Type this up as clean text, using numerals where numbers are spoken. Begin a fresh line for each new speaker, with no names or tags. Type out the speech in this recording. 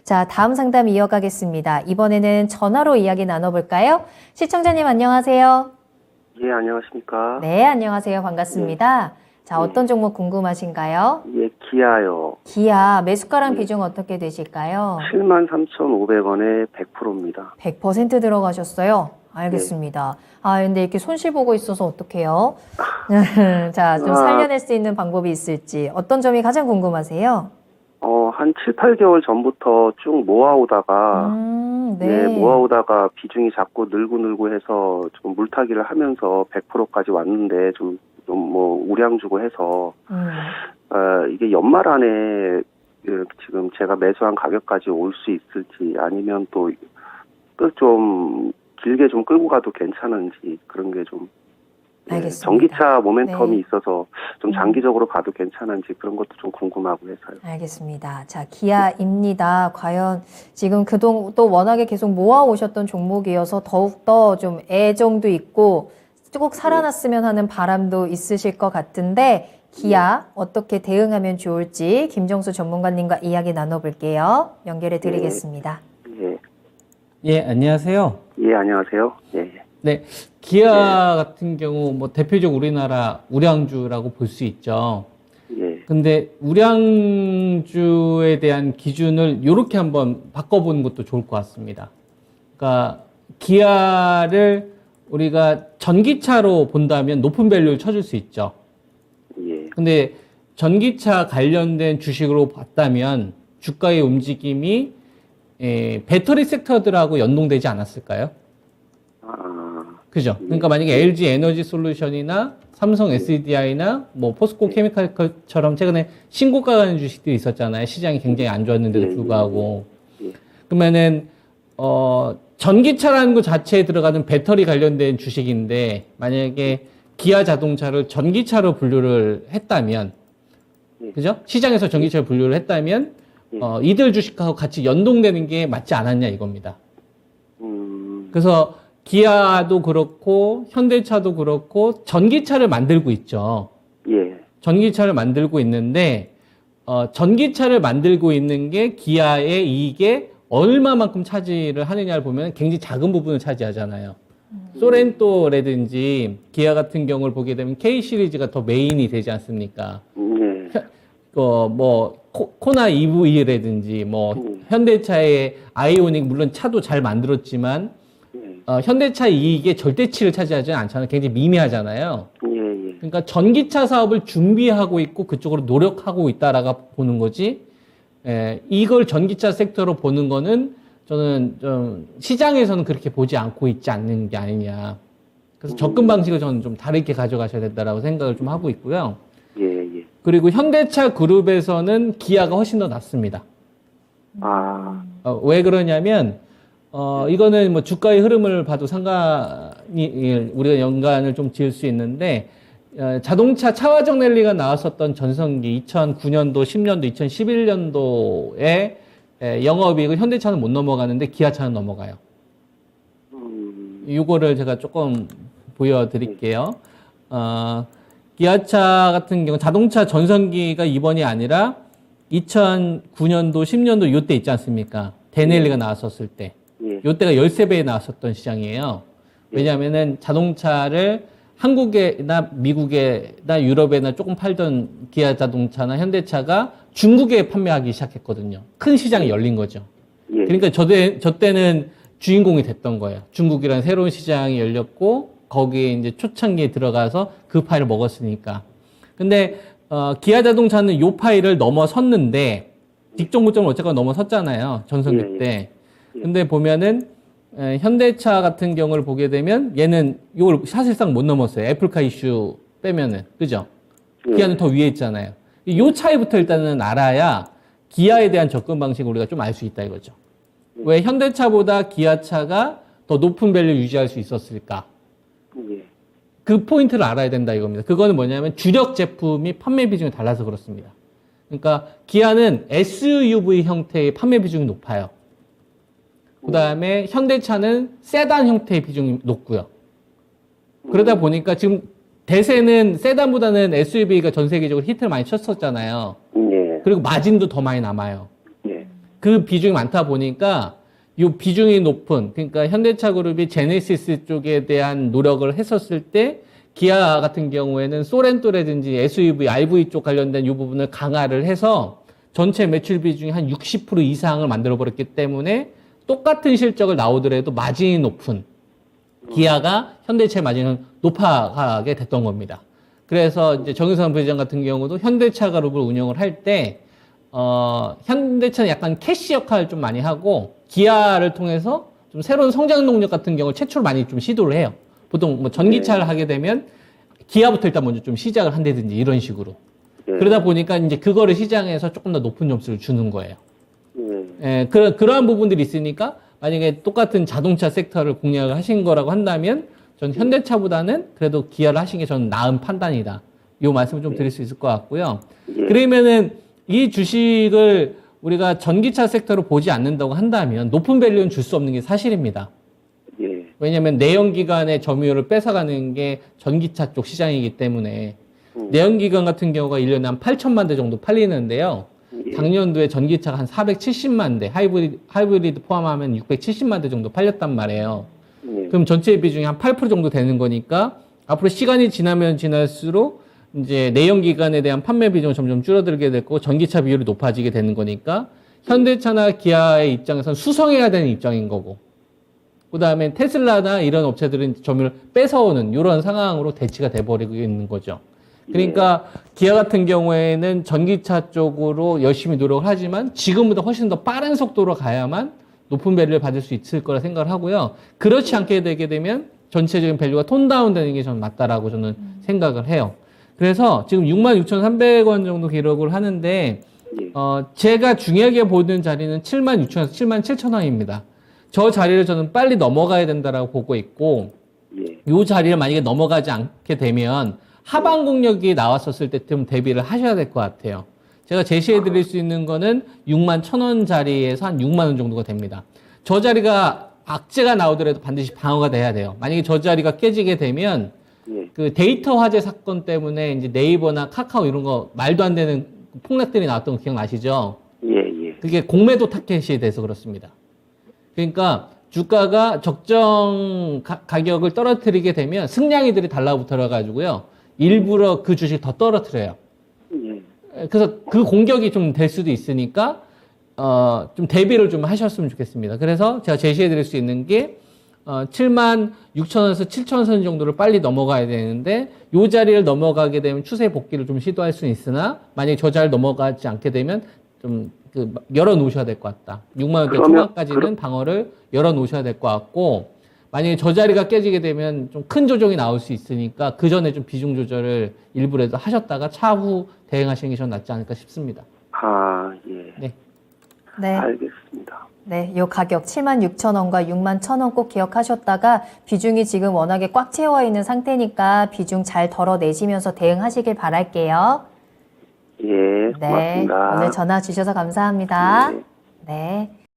자, 다음 상담 이어가겠습니다. 이번에는 전화로 이야기 나눠볼까요? 시청자님 안녕하세요.
예, 안녕하십니까.
네, 안녕하세요. 반갑습니다. 자, 어떤 종목 궁금하신가요?
예, 기아요.
기아 매수가랑
네.
비중 어떻게 되실까요?
73,500원에 100%입니다.
100% 들어가셨어요? 알겠습니다. 아, 근데 이렇게 손실 보고 있어서 어떡해요? 자, 좀 살려낼 수 있는 방법이 있을지 어떤 점이 가장 궁금하세요?
한 7, 8개월 전부터 쭉 모아오다가,
네.
예, 모아오다가 비중이 자꾸 늘고 해서 좀 물타기를 하면서 100%까지 왔는데 뭐 우량 주고 해서, 이게 연말 안에 지금 제가 매수한 가격까지 올 수 있을지 아니면 또 좀 길게 좀 끌고 가도 괜찮은지 그런 게 좀
알겠습니다.
전기차 모멘텀이
네.
있어서 좀 장기적으로 가도 괜찮은지 그런 것도 좀 궁금하고 해서요.
알겠습니다. 자, 기아입니다. 과연 지금 그동안 또 워낙에 계속 모아오셨던 종목이어서 더욱더 좀 애정도 있고 꼭 살아났으면 하는 바람도 있으실 것 같은데 기아 어떻게 대응하면 좋을지 김정수 전문가님과 이야기 나눠볼게요. 연결해 드리겠습니다.
예,
예, 안녕하세요.
예, 안녕하세요. 예,
네, 기아 같은 경우 뭐 대표적 우리나라 우량주라고 볼 수 있죠.
예,
근데 우량주에 대한 기준을 이렇게 한번 바꿔보는 것도 좋을 것 같습니다. 그러니까 기아를 우리가 전기차로 본다면 높은 밸류를 쳐줄 수 있죠.
예,
근데 전기차 관련된 주식으로 봤다면 주가의 움직임이 배터리 섹터들하고 연동되지 않았을까요? 그죠? 그러니까 만약에 LG 에너지 솔루션이나 삼성 SDI나 뭐 포스코 케미칼처럼 최근에 신고가 가는 주식들이 있었잖아요. 시장이 굉장히 안 좋았는데도 불구하고. 그러면은 전기차라는 것 자체에 들어가는 배터리 관련된 주식인데 만약에 기아 자동차를 전기차로 분류를 했다면 그죠? 시장에서 전기차로 분류를 했다면 이들 주식하고 같이 연동되는 게 맞지 않았냐 이겁니다. 그래서 기아도 그렇고 현대차도 그렇고 전기차를 만들고 있죠.
예,
전기차를 만들고 있는데 전기차를 만들고 있는 게 기아의 이익에 얼마만큼 차지를 하느냐를 보면 굉장히 작은 부분을 차지하잖아요. 소렌토라든지 기아 같은 경우를 보게 되면 K 시리즈가 더 메인이 되지 않습니까?
예,
뭐 코나 EV라든지 뭐 현대차의 아이오닉 물론 차도 잘 만들었지만 현대차 이익의 절대치를 차지하지는 않잖아요. 굉장히 미미하잖아요.
예,
그러니까 전기차 사업을 준비하고 있고 그쪽으로 노력하고 있다라고 보는 거지. 이걸 전기차 섹터로 보는 거는 저는 좀 시장에서는 그렇게 보지 않고 있지 않는 게 아니냐. 그래서 접근 방식을 저는 좀 다르게 가져가셔야 된다라고 생각을 좀 하고 있고요.
예.
그리고 현대차 그룹에서는 기아가 훨씬 더 낫습니다. 왜 그러냐면 이거는 뭐 주가의 흐름을 봐도 상관이 우리가 연관을 좀 지을 수 있는데 자동차 차화정 랠리가 나왔었던 전성기 2009년도, 10년도, 2011년도에 영업이익을 현대차는 못 넘어가는데 기아차는 넘어가요. 이거를 제가 조금 보여드릴게요. 기아차 같은 경우 자동차 전성기가 이번이 아니라 2009년도, 10년도 요때 있지 않습니까? 데넬리가 나왔었을 때. 요때가 13배에 나왔었던 시장이에요. 왜냐하면은 자동차를 한국에나 미국에나 유럽에나 조금 팔던 기아 자동차나 현대차가 중국에 판매하기 시작했거든요. 큰 시장이 열린 거죠. 그러니까 저 때는 주인공이 됐던 거예요. 중국이라는 새로운 시장이 열렸고 거기에 이제 초창기에 들어가서 그 파일을 먹었으니까. 근데 기아 자동차는 요 파일을 넘어섰는데 직종 고점을 어쨌거나 넘어섰잖아요. 전성기 때. 근데 보면은 현대차 같은 경우를 보게 되면 얘는 이걸 사실상 못 넘었어요. 애플카 이슈 빼면은. 그죠? 기아는 더 위에 있잖아요. 이 차이부터 일단은 알아야 기아에 대한 접근 방식을 우리가 좀 알 수 있다 이거죠. 왜 현대차보다 기아차가 더 높은 밸류 유지할 수 있었을까? 그 포인트를 알아야 된다 이겁니다. 그거는 뭐냐면 주력 제품이 판매 비중이 달라서 그렇습니다. 그러니까 기아는 SUV 형태의 판매 비중이 높아요. 그 다음에 현대차는 세단 형태의 비중이 높고요. 그러다 보니까 지금 대세는 세단보다는 SUV가 전 세계적으로 히트를 많이 쳤었잖아요. 그리고 마진도 더 많이 남아요. 그 비중이 많다 보니까 이 비중이 높은, 그러니까 현대차 그룹이 제네시스 쪽에 대한 노력을 했었을 때 기아 같은 경우에는 소렌토라든지 SUV, RV 쪽 관련된 이 부분을 강화를 해서 전체 매출 비중이 한 60% 이상을 만들어버렸기 때문에 똑같은 실적을 나오더라도 마진이 높은 기아가 현대차 마진을 높아가게 됐던 겁니다. 그래서 이제 정유선 부회장 같은 경우도 현대차 그룹을 운영을 할 때, 현대차는 약간 캐시 역할을 좀 많이 하고 기아를 통해서 좀 새로운 성장 동력 같은 경우를 최초로 많이 좀 시도를 해요. 보통 뭐 전기차를 하게 되면 기아부터 일단 먼저 좀 시작을 한다든지 이런 식으로. 그러다 보니까 이제 그거를 시장에서 조금 더 높은 점수를 주는 거예요. 예, 그러한 부분들이 있으니까 만약에 똑같은 자동차 섹터를 공략을 하신 거라고 한다면 전 현대차보다는 그래도 기아를 하신 게 저는 나은 판단이다. 요 말씀을 좀 드릴 수 있을 것 같고요. 그러면은 이 주식을 우리가 전기차 섹터로 보지 않는다고 한다면 높은 밸류는 줄 수 없는 게 사실입니다. 왜냐하면 내연기관의 점유율을 뺏어가는 게 전기차 쪽 시장이기 때문에 내연기관 같은 경우가 1년에 한 8천만 대 정도 팔리는데요. 작년도에 전기차가 한 470만 대, 하이브리드 포함하면 670만 대 정도 팔렸단 말이에요. 그럼 전체 비중이 한 8% 정도 되는 거니까 앞으로 시간이 지나면 지날수록 이제 내연기관에 대한 판매 비중은 점점 줄어들게 되고 전기차 비율이 높아지게 되는 거니까 현대차나 기아의 입장에서는 수성해야 되는 입장인 거고, 그 다음에 테슬라나 이런 업체들은 점유를 뺏어오는 이런 상황으로 대치가 돼버리고 있는 거죠. 그러니까 기아 같은 경우에는 전기차 쪽으로 열심히 노력을 하지만 지금보다 훨씬 더 빠른 속도로 가야만 높은 밸류를 받을 수 있을 거라 생각을 하고요. 그렇지 않게 되게 되면 전체적인 밸류가 톤다운 되는 게 저는 맞다라고 저는 생각을 해요. 그래서 지금 66,300원 정도 기록을 하는데, 제가 중요하게 보는 자리는 76,000원에서 77,000원입니다. 저 자리를 저는 빨리 넘어가야 된다라고 보고 있고, 이 자리를 만약에 넘어가지 않게 되면 하방 공략이 나왔었을 때쯤 대비를 하셔야 될 것 같아요. 제가 제시해 드릴 수 있는 거는 61,000원 자리에서 한 6만 원 정도가 됩니다. 저 자리가 악재가 나오더라도 반드시 방어가 돼야 돼요. 만약에 저 자리가 깨지게 되면 그 데이터 화재 사건 때문에 이제 네이버나 카카오 이런 거 말도 안 되는 폭락들이 나왔던 거 기억나시죠? 그게 공매도 타켓이 돼서 그렇습니다. 그러니까 주가가 적정 가격을 떨어뜨리게 되면 승냥이들이 달라붙어 가지고요. 일부러 그 주식 더 떨어뜨려요. 그래서 그 공격이 좀 될 수도 있으니까 좀 대비를 좀 하셨으면 좋겠습니다. 그래서 제가 제시해 드릴 수 있는 게 76,000원에서 7,000원 정도를 빨리 넘어가야 되는데 이 자리를 넘어가게 되면 추세 복귀를 좀 시도할 수는 있으나 만약에 저 자리를 넘어가지 않게 되면 좀 열어 놓으셔야 될 것 같다. 6만 원대 초반까지는 방어를 열어 놓으셔야 될 것 같고, 만약에 저 자리가 깨지게 되면 좀 큰 조정이 나올 수 있으니까 그 전에 좀 비중 조절을 일부라도 하셨다가 차후 대응하시는 게 전 낫지 않을까 싶습니다.
네.
네.
알겠습니다.
네, 요 가격 76,000원과 61,000원 꼭 기억하셨다가 비중이 지금 워낙에 꽉 채워 있는 상태니까 비중 잘 덜어내시면서 대응하시길 바랄게요.
고맙습니다.
네, 오늘 전화 주셔서 감사합니다.
네.
네.